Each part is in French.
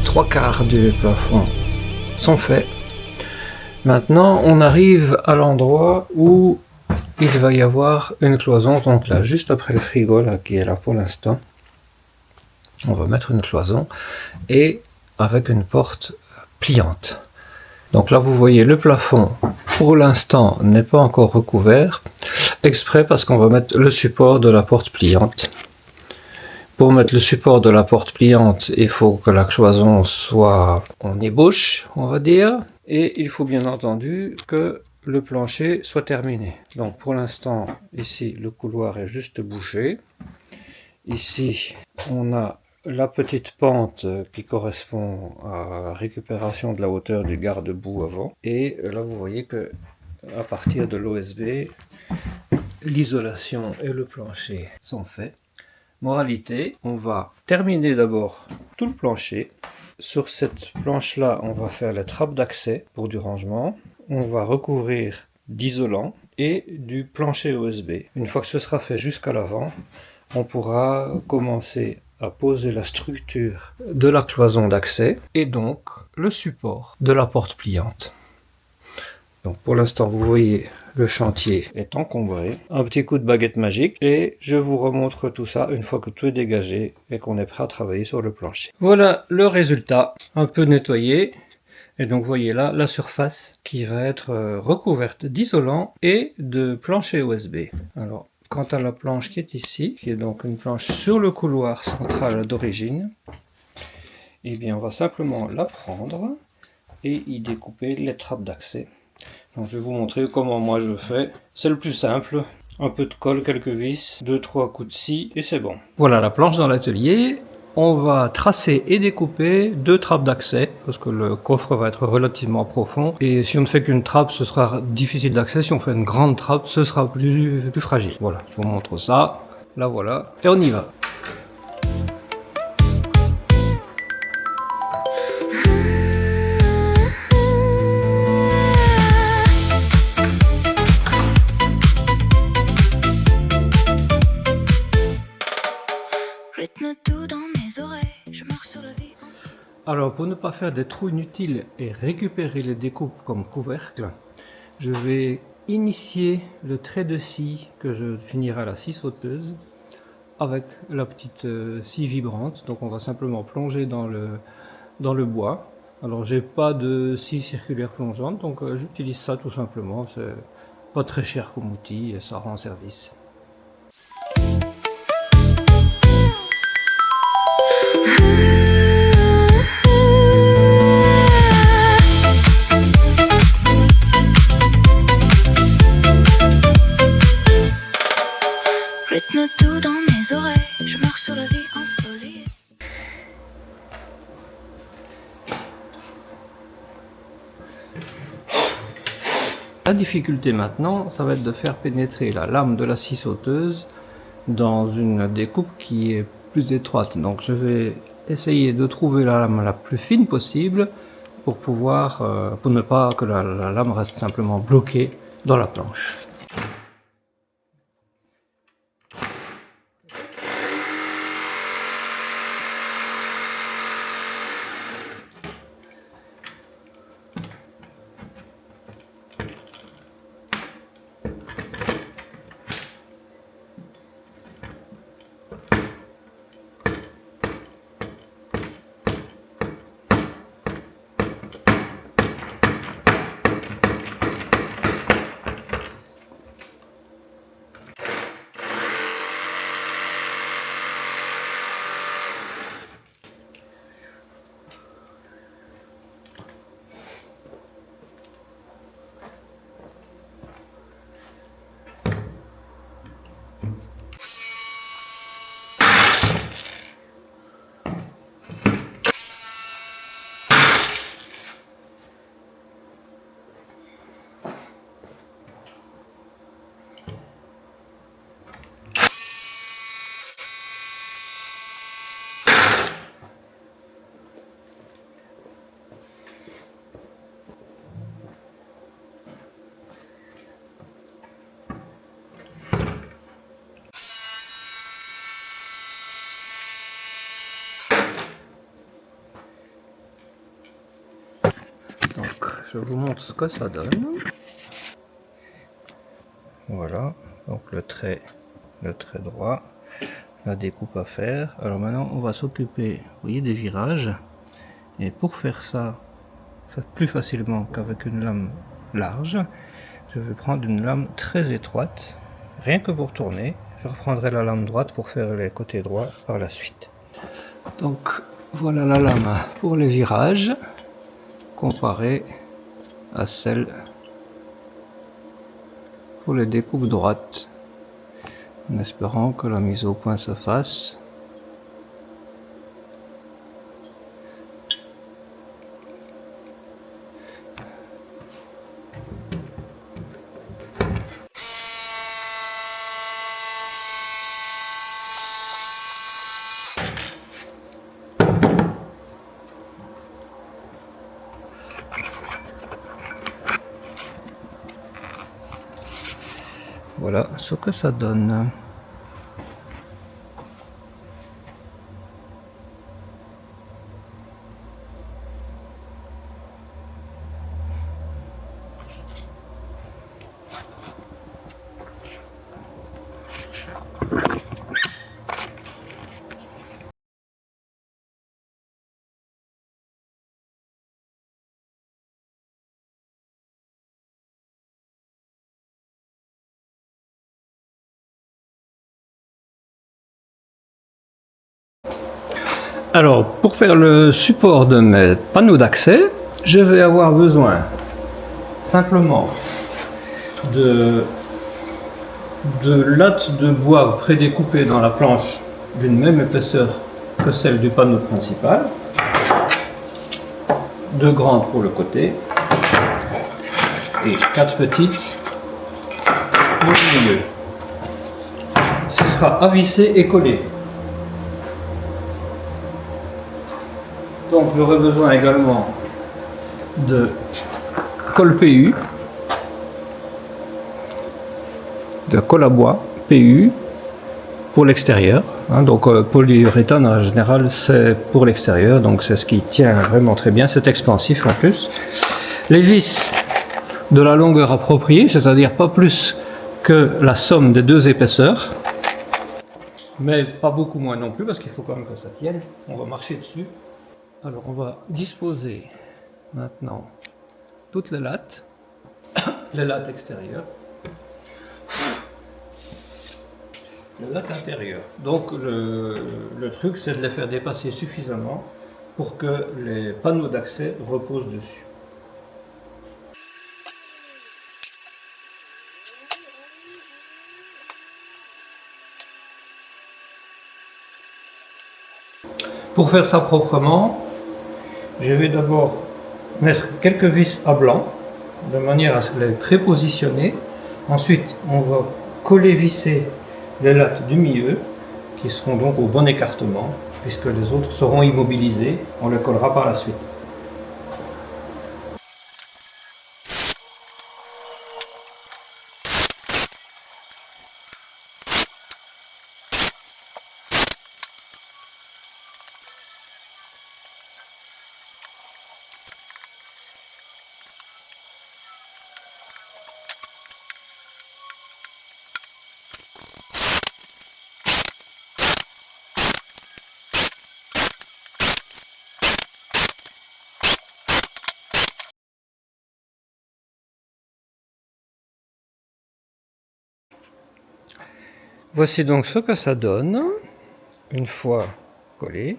3/4 du plafond sont faits. Maintenant, on arrive à l'endroit où il va y avoir une cloison. Donc là, juste après le frigo là, qui est là pour l'instant, on va mettre une cloison et avec une porte pliante. Donc là, vous voyez le plafond, pour l'instant, n'est pas encore recouvert, exprès parce qu'on va mettre le support de la porte pliante. Pour mettre le support de la porte pliante, il faut que la cloison soit en ébauche, on va dire, et il faut bien entendu que le plancher soit terminé. Donc pour l'instant, ici, le couloir est juste bouché. Ici, on a la petite pente qui correspond à la récupération de la hauteur du garde-boue avant. Et là, vous voyez que à partir de l'OSB, l'isolation et le plancher sont faits. Moralité, on va terminer d'abord tout le plancher. Sur cette planche-là, on va faire les trappes d'accès pour du rangement. On va recouvrir d'isolant et du plancher OSB. Une fois que ce sera fait jusqu'à l'avant, on pourra commencer à poser la structure de la cloison d'accès et donc le support de la porte pliante. Donc pour l'instant, vous voyez, le chantier est encombré. Un petit coup de baguette magique et je vous remontre tout ça une fois que tout est dégagé et qu'on est prêt à travailler sur le plancher. Voilà le résultat, un peu nettoyé. Et donc vous voyez là la surface qui va être recouverte d'isolant et de plancher OSB. Alors quant à la planche qui est ici, qui est donc une planche sur le couloir central d'origine, eh bien on va simplement la prendre et y découper les trappes d'accès. Donc je vais vous montrer comment moi je fais. C'est le plus simple. Un peu de colle, quelques vis, 2-3 coups de scie et c'est bon. Voilà la planche dans l'atelier. On va tracer et découper 2 trappes d'accès parce que le coffre va être relativement profond. Et si on ne fait qu'une trappe, ce sera difficile d'accès. Si on fait une grande trappe, ce sera plus fragile. Voilà, je vous montre ça. Là voilà. Et on y va. Alors pour ne pas faire des trous inutiles et récupérer les découpes comme couvercle, je vais initier le trait de scie que je finirai à la scie sauteuse avec la petite scie vibrante. Donc on va simplement plonger dans le bois. Alors j'ai pas de scie circulaire plongeante, donc j'utilise ça tout simplement. C'est pas très cher comme outil et ça rend service. Rythme tout dans mes oreilles, je marche sur la vie ensoleillée. La difficulté maintenant, ça va être de faire pénétrer la lame de la scie sauteuse dans une découpe qui est plus étroite. Donc je vais essayer de trouver la lame la plus fine possible pour pouvoir, pour ne pas que la lame reste simplement bloquée dans la planche. Donc je vous montre ce que ça donne. Voilà, donc le trait droit, la découpe à faire. Alors maintenant on va s'occuper, vous voyez, des virages. Et pour faire ça plus facilement qu'avec une lame large, je vais prendre une lame très étroite, rien que pour tourner. Je reprendrai la lame droite pour faire les côtés droits par la suite. Donc voilà la lame pour les virages, comparée à celle pour les découpes droites, en espérant que la mise au point se fasse. Voilà ce que ça donne. Alors, pour faire le support de mes panneaux d'accès, je vais avoir besoin simplement de lattes de bois prédécoupées dans la planche d'une même épaisseur que celle du panneau principal, 2 grandes pour le côté et 4 petites pour le milieu. Ce sera à visser et collé. Donc j'aurai besoin également de colle PU, de colle à bois PU pour l'extérieur. Donc polyuréthane en général c'est pour l'extérieur, donc c'est ce qui tient vraiment très bien, c'est expansif en plus. Les vis de la longueur appropriée, c'est-à-dire pas plus que la somme des 2 épaisseurs, mais pas beaucoup moins non plus parce qu'il faut quand même que ça tienne. On va marcher dessus. Alors on va disposer maintenant toutes les lattes extérieures, les lattes intérieures. Donc le truc c'est de les faire dépasser suffisamment pour que les panneaux d'accès reposent dessus. Pour faire ça proprement, je vais d'abord mettre quelques vis à blanc, de manière à les prépositionner. Ensuite, on va coller visser les lattes du milieu, qui seront donc au bon écartement, puisque les autres seront immobilisées. On les collera par la suite. Voici donc ce que ça donne une fois collé.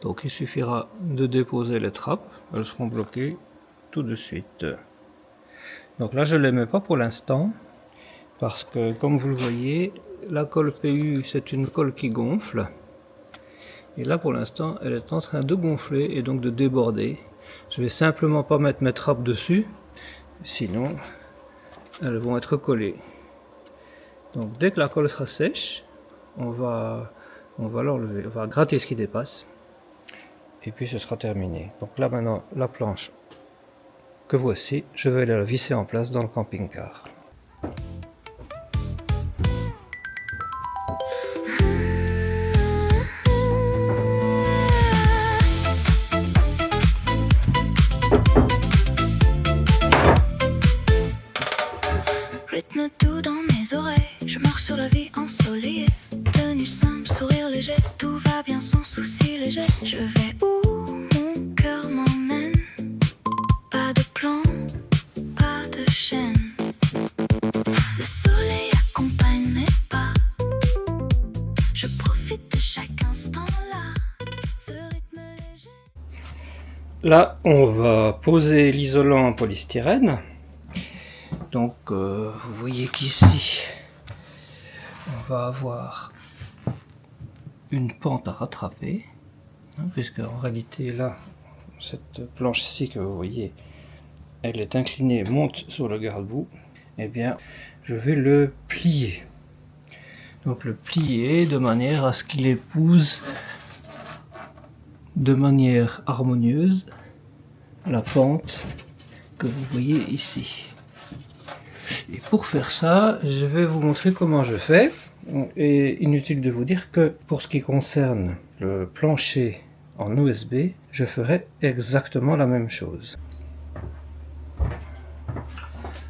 Donc il suffira de déposer les trappes, elles seront bloquées tout de suite. Donc là je ne les mets pas pour l'instant parce que comme vous le voyez, la colle PU c'est une colle qui gonfle. Et là pour l'instant elle est en train de gonfler et donc de déborder. Je vais simplement pas mettre mes trappes dessus, sinon elles vont être collées. Donc dès que la colle sera sèche, on va l'enlever, on va gratter ce qui dépasse. Et puis ce sera terminé. Donc là maintenant la planche que voici, je vais la visser en place dans le camping-car. devenu simple, sourire léger, tout va bien sans souci léger. Je vais où mon cœur m'emmène. Pas de plan, pas de chaîne. Le soleil accompagne mes pas. Je profite de chaque instant là. Ce rythme léger. Là, on va poser l'isolant en polystyrène. Donc, vous voyez qu'ici, on va avoir une pente à rattraper, hein, puisque en réalité, là, cette planche-ci que vous voyez, elle est inclinée, monte sur le garde-boue. Eh bien, je vais le plier. Donc, le plier de manière à ce qu'il épouse de manière harmonieuse la pente que vous voyez ici. Et pour faire ça, je vais vous montrer comment je fais. Et inutile de vous dire que pour ce qui concerne le plancher en OSB, je ferai exactement la même chose.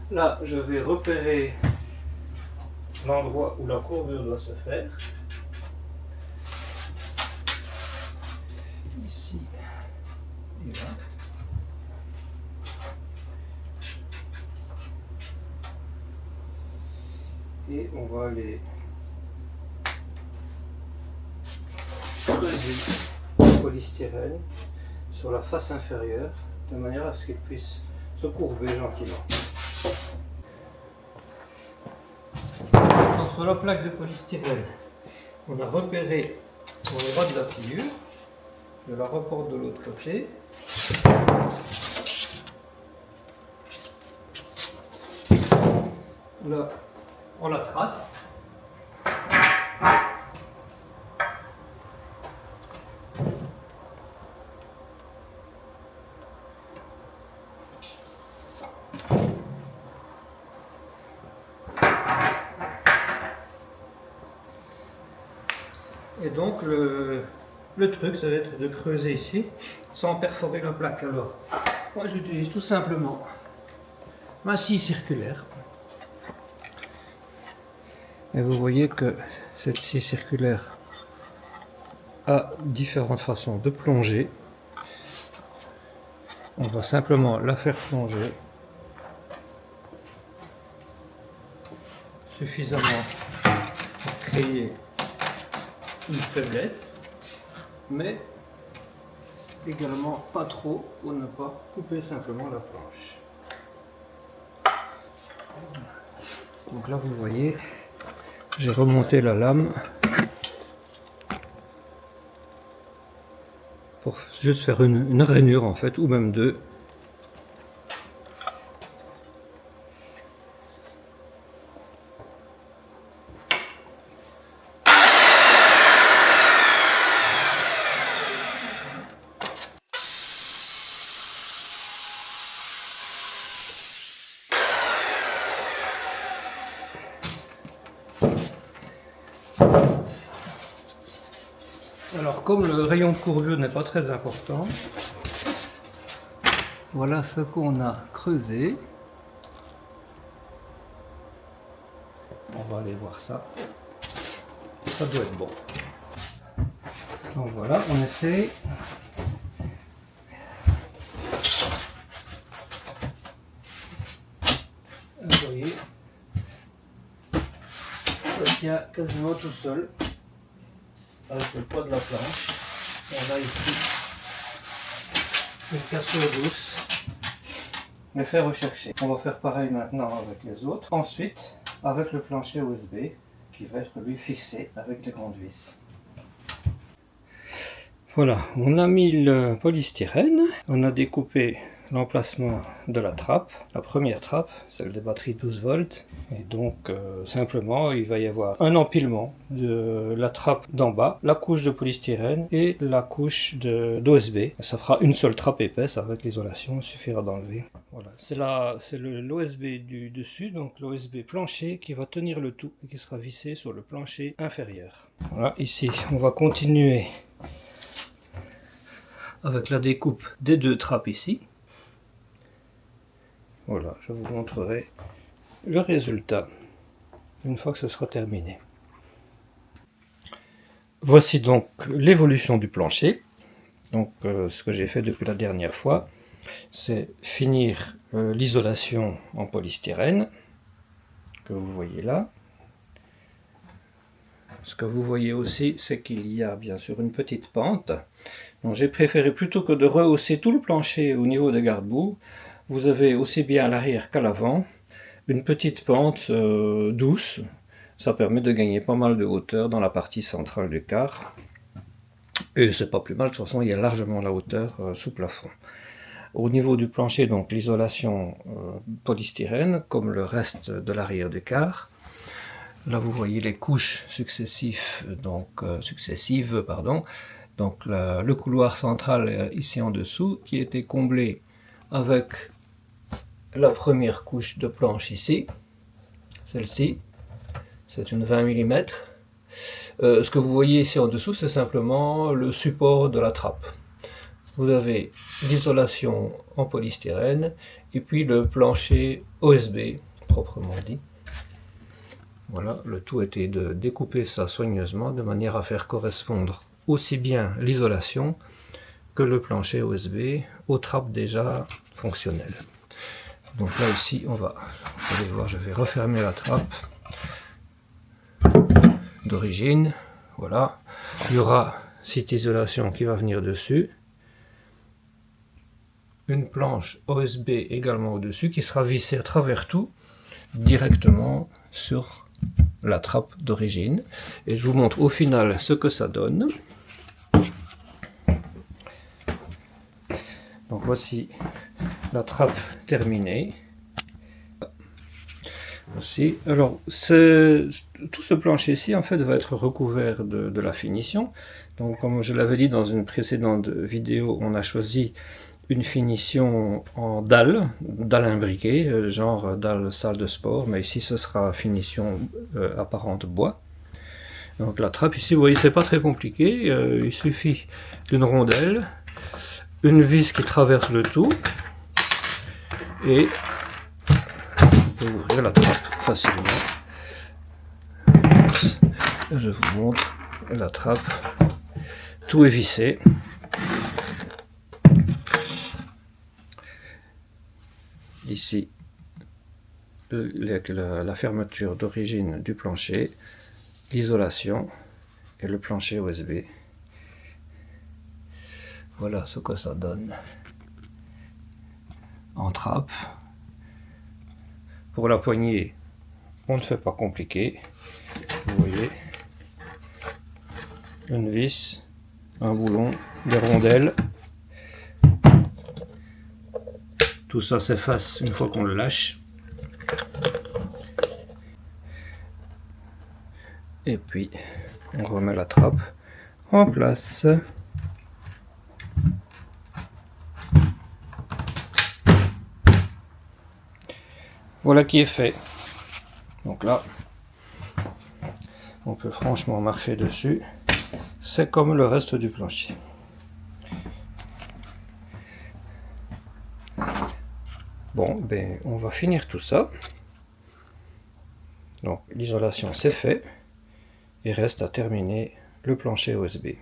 Là, je vais repérer l'endroit où la courbure doit se faire. Ici et là. Et on va aller creuser le polystyrène sur la face inférieure de manière à ce qu'il puisse se courber gentiment. Entre la plaque de polystyrène, on a repéré l'endroit de la pliure, je la reporte de l'autre côté. Là, on la trace. Et donc le truc, ça va être de creuser ici sans perforer la plaque. Alors, moi j'utilise tout simplement ma scie circulaire. Et vous voyez que cette scie circulaire a différentes façons de plonger. On va simplement la faire plonger suffisamment pour créer une faiblesse, mais également pas trop pour ne pas couper simplement la planche. Donc là vous voyez, j'ai remonté la lame pour juste faire une rainure en fait, ou même deux. Alors comme le rayon de courbure n'est pas très important, voilà ce qu'on a creusé. On va aller voir ça. Ça doit être bon. Donc voilà, on essaie. Vous voyez, ça tient quasiment tout seul. Avec le poids de la planche. On a ici une cassure douce, mais fait rechercher. On va faire pareil maintenant avec les autres. Ensuite, avec le plancher OSB qui va être lui fixé avec les grandes vis. Voilà, on a mis le polystyrène, on a découpé l'emplacement de la trappe, la première trappe, celle des batteries 12 volts, et donc simplement il va y avoir un empilement de la trappe d'en bas, la couche de polystyrène et la couche d'OSB. Ça fera une seule trappe épaisse avec l'isolation, il suffira d'enlever. Voilà, c'est l'OSB du dessus, donc l'OSB plancher qui va tenir le tout et qui sera vissé sur le plancher inférieur. Voilà, ici on va continuer avec la découpe des deux trappes ici. Voilà, je vous montrerai le résultat une fois que ce sera terminé. Voici donc l'évolution du plancher. Donc ce que j'ai fait depuis la dernière fois, c'est finir l'isolation en polystyrène, que vous voyez là. Ce que vous voyez aussi, c'est qu'il y a bien sûr une petite pente. Donc j'ai préféré, plutôt que de rehausser tout le plancher au niveau des garde-boue, vous avez aussi bien à l'arrière qu'à l'avant une petite pente douce. Ça permet de gagner pas mal de hauteur dans la partie centrale du car. Et c'est pas plus mal, de toute façon il y a largement la hauteur sous plafond. Au niveau du plancher, donc l'isolation polystyrène, comme le reste de l'arrière du car. Là vous voyez les couches successives, donc le couloir central ici en dessous qui était comblé avec la première couche de planche ici, celle-ci, c'est une 20 mm. Ce que vous voyez ici en dessous, c'est simplement le support de la trappe. Vous avez l'isolation en polystyrène et puis le plancher OSB proprement dit. Voilà, le tout était de découper ça soigneusement de manière à faire correspondre aussi bien l'isolation que le plancher OSB aux trappes déjà fonctionnelles. Donc là ici vous allez voir, je vais refermer la trappe d'origine. Voilà, il y aura cette isolation qui va venir dessus, une planche OSB également au-dessus qui sera vissée à travers tout directement sur la trappe d'origine, et je vous montre au final ce que ça donne. Donc voici la trappe terminée. Aussi, alors tout ce plancher-ci en fait va être recouvert de la finition. Donc comme je l'avais dit dans une précédente vidéo, on a choisi une finition en dalle imbriquée, genre dalle salle de sport, mais ici ce sera finition apparente bois. Donc la trappe ici, vous voyez, c'est pas très compliqué, il suffit d'une rondelle, une vis qui traverse le tout, et on peut ouvrir la trappe facilement. Je vous montre la trappe, tout est vissé. Ici la fermeture d'origine du plancher, l'isolation et le plancher OSB. Voilà ce que ça donne en trappe. Pour la poignée, on ne fait pas compliqué. Vous voyez, une vis, un boulon, des rondelles. Tout ça s'efface une fois qu'on le lâche. Et puis, on remet la trappe en place. Voilà qui est fait. Donc là, on peut franchement marcher dessus. C'est comme le reste du plancher. Bon, ben, on va finir tout ça. Donc l'isolation c'est fait. Il reste à terminer le plancher OSB.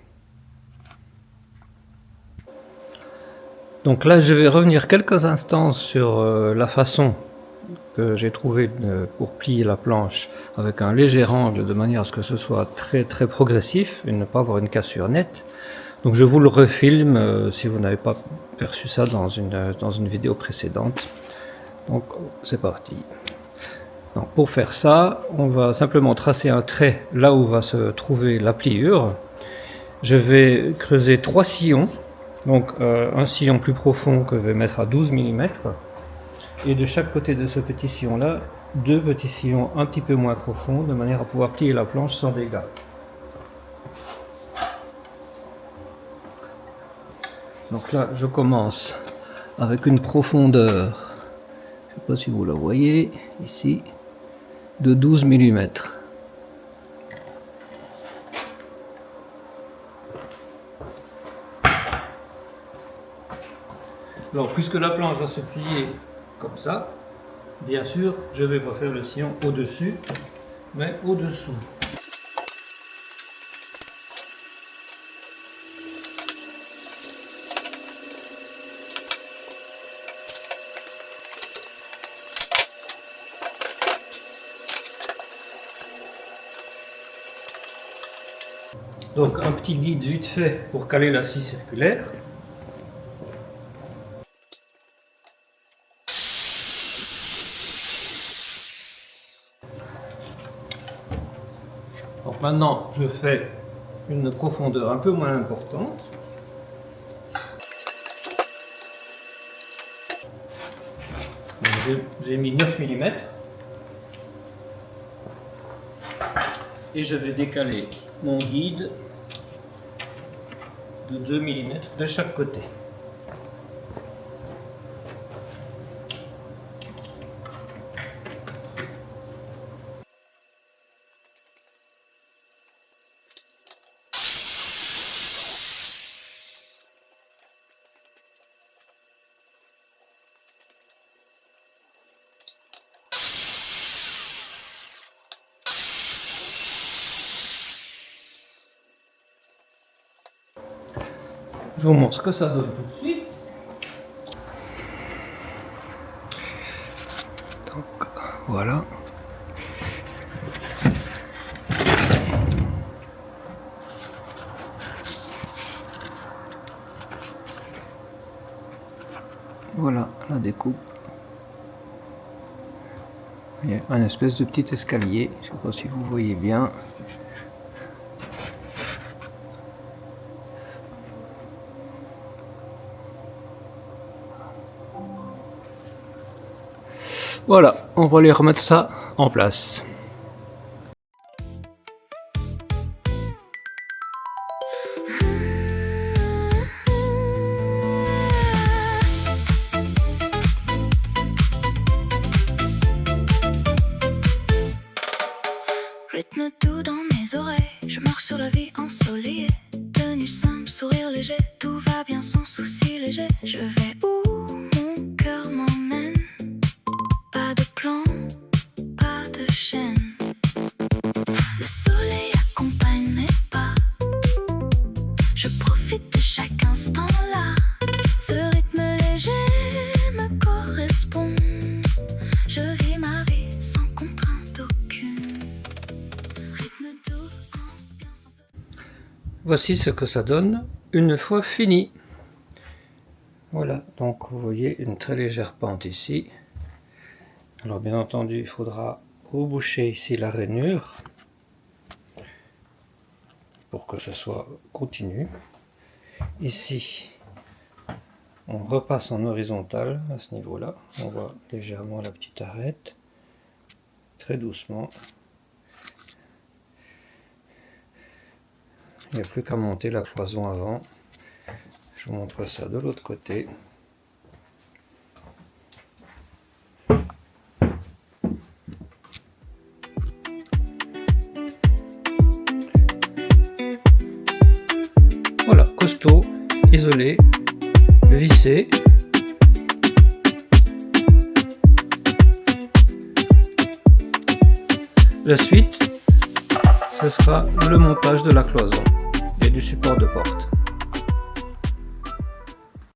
Donc là je vais revenir quelques instants sur la façon que j'ai trouvé pour plier la planche avec un léger angle de manière à ce que ce soit très progressif et ne pas avoir une cassure nette. Donc je vous le refilme si vous n'avez pas perçu ça dans une vidéo précédente. Donc c'est parti. Donc, pour faire ça, on va simplement tracer un trait là où va se trouver la pliure. Je vais creuser 3 sillons, donc un sillon plus profond que je vais mettre à 12 mm, et de chaque côté de ce petit sillon là, 2 petits sillons un petit peu moins profonds, de manière à pouvoir plier la planche sans dégâts. Donc là, je commence avec une profondeur, je ne sais pas si vous la voyez, ici, de 12 mm. Alors, puisque la planche va se plier comme ça, bien sûr, je ne vais pas faire le sillon au-dessus, mais au-dessous. Donc un petit guide vite fait pour caler la scie circulaire. Donc maintenant je fais une profondeur un peu moins importante. J'ai mis 9 mm. Et je vais décaler mon guide de 2 mm de chaque côté. Je vous montre ce que ça donne tout de suite. Donc voilà. Voilà la découpe. Il y a un espèce de petit escalier, je ne sais pas si vous voyez bien. Voilà, on va aller remettre ça en place. Rythme doux dans mes oreilles, je marche sur la vie ensoleillée. Tenue simple, sourire léger, tout va bien sans souci léger. Je vais où mon cœur m'emmène. Pas de plan, pas de chaîne. Le soleil accompagne mes pas. Je profite de chaque instant là. Ce rythme léger me correspond. Je vis ma vie sans contrainte aucune. Rythme doux, ambiance. Voici ce que ça donne une fois fini. Voilà, donc vous voyez une très légère pente ici. Alors bien entendu, il faudra reboucher ici la rainure pour que ce soit continu. Ici, on repasse en horizontal à ce niveau-là. On voit légèrement la petite arête, très doucement. Il n'y a plus qu'à monter la cloison avant. Je vous montre ça de l'autre côté. Voilà, costaud, isolé, vissé. La suite, ce sera le montage de la cloison et du support de porte.